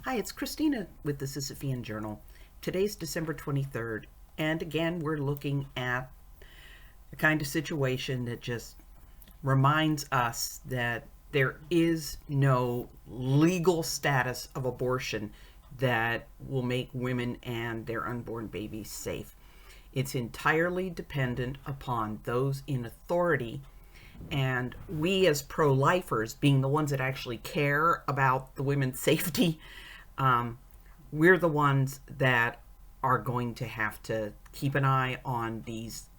Hi, it's Christina with the Sisyphean Journal. Today's December 23rd, and again, we're looking at the kind of situation that just reminds us that there is no legal status of abortion that will make women and their unborn babies safe. It's entirely dependent upon those in authority, and we as pro-lifers, being the ones that actually care about the women's safety, we're the ones that are going to have to keep an eye on these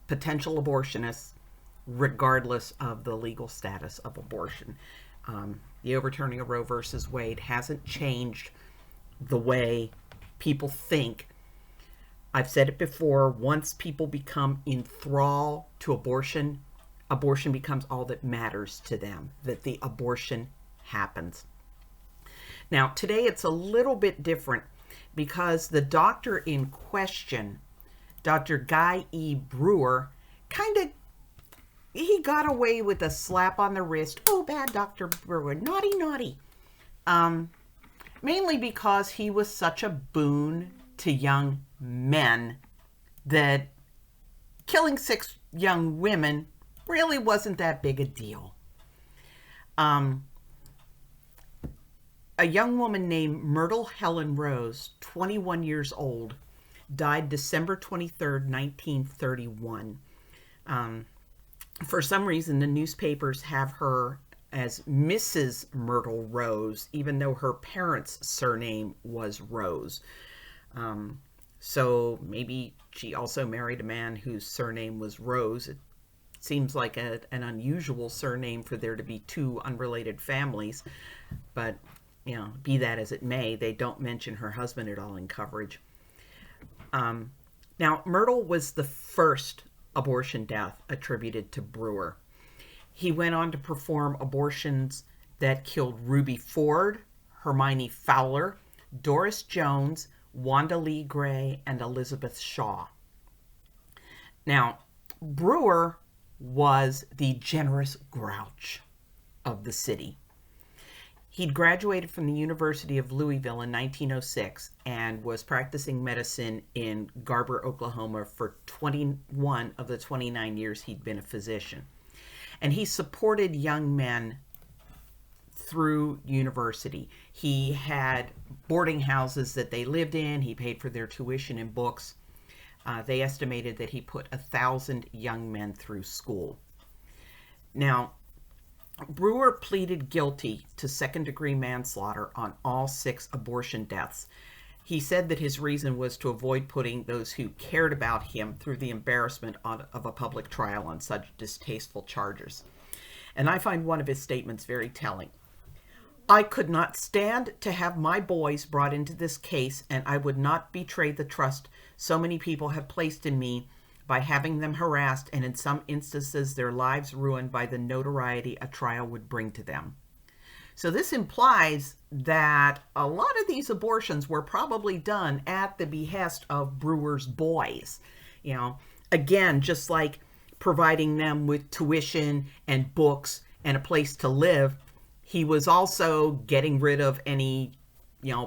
potential abortionists, regardless of the legal status of abortion. The overturning of Roe versus Wade hasn't changed the way people think. I've said it before, once people become in thrall to abortion, abortion becomes all that matters to them, that the abortion happens. Now, today it's a little bit different because the doctor in question, Dr. Guy E. Brewer, he got away with a slap on the wrist. Oh, bad Dr. Brewer, naughty, naughty. Mainly because he was such a boon to young men that killing 6 young women really wasn't that big a deal. A young woman named Myrtle Rose, 21 years old, died December 23rd, 1931. For some reason, the newspapers have her as Mrs. Myrtle Rose, even though her parents' surname was Rose. So maybe she also married a man whose surname was Rose. It seems like an unusual surname for there to be 2 unrelated families, but be that as it may, they don't mention her husband at all in coverage. Now, Myrtle was the first abortion death attributed to Brewer. He went on to perform abortions that killed Ruby Ford, Hermione Fowler, Doris Jones, Wanda Lee Gray, and Elizabeth Shaw. Now, Brewer was the generous grouch of the city. He'd graduated from the University of Louisville in 1906 and was practicing medicine in Garber, Oklahoma for 21 of the 29 years he'd been a physician. And he supported young men through university. He had boarding houses that they lived in. He paid for their tuition and books. They estimated that he put 1,000 young men through school. Now, Brewer pleaded guilty to second-degree manslaughter on all 6 abortion deaths. He said that his reason was to avoid putting those who cared about him through the embarrassment of a public trial on such distasteful charges. And I find one of his statements very telling. I could not stand to have my boys brought into this case, and I would not betray the trust so many people have placed in me by having them harassed and in some instances their lives ruined by the notoriety a trial would bring to them. So this implies that a lot of these abortions were probably done at the behest of Brewer's boys. Again, just like providing them with tuition and books and a place to live, he was also getting rid of any,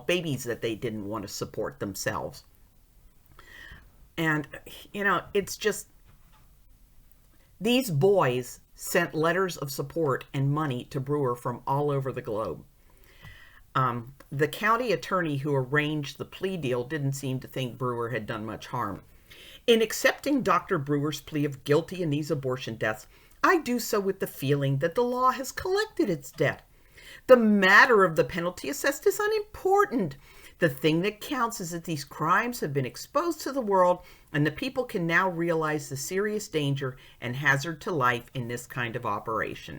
babies that they didn't want to support themselves. And, it's just, these boys sent letters of support and money to Brewer from all over the globe. The county attorney who arranged the plea deal didn't seem to think Brewer had done much harm. In accepting Dr. Brewer's plea of guilty in these abortion deaths, I do so with the feeling that the law has collected its debt. The matter of the penalty assessed is unimportant. The thing that counts is that these crimes have been exposed to the world and the people can now realize the serious danger and hazard to life in this kind of operation.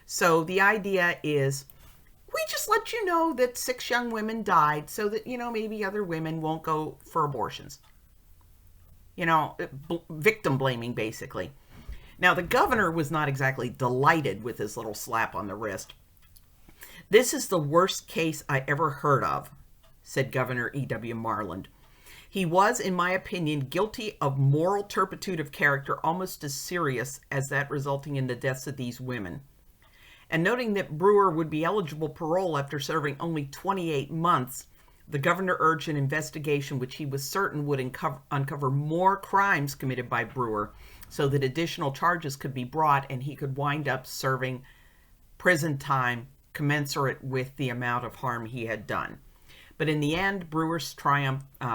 So the idea is, we just let you know that 6 young women died so that, maybe other women won't go for abortions. Victim blaming, basically. Now, the governor was not exactly delighted with his little slap on the wrist. This is the worst case I ever heard of, said Governor E.W. Marland. He was, in my opinion, guilty of moral turpitude of character almost as serious as that resulting in the deaths of these women. And noting that Brewer would be eligible parole after serving only 28 months, the governor urged an investigation which he was certain would uncover more crimes committed by Brewer so that additional charges could be brought and he could wind up serving prison time commensurate with the amount of harm he had done. But in the end, Brewer's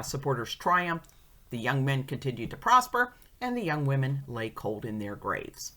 supporters triumphed, the young men continued to prosper, and the young women lay cold in their graves.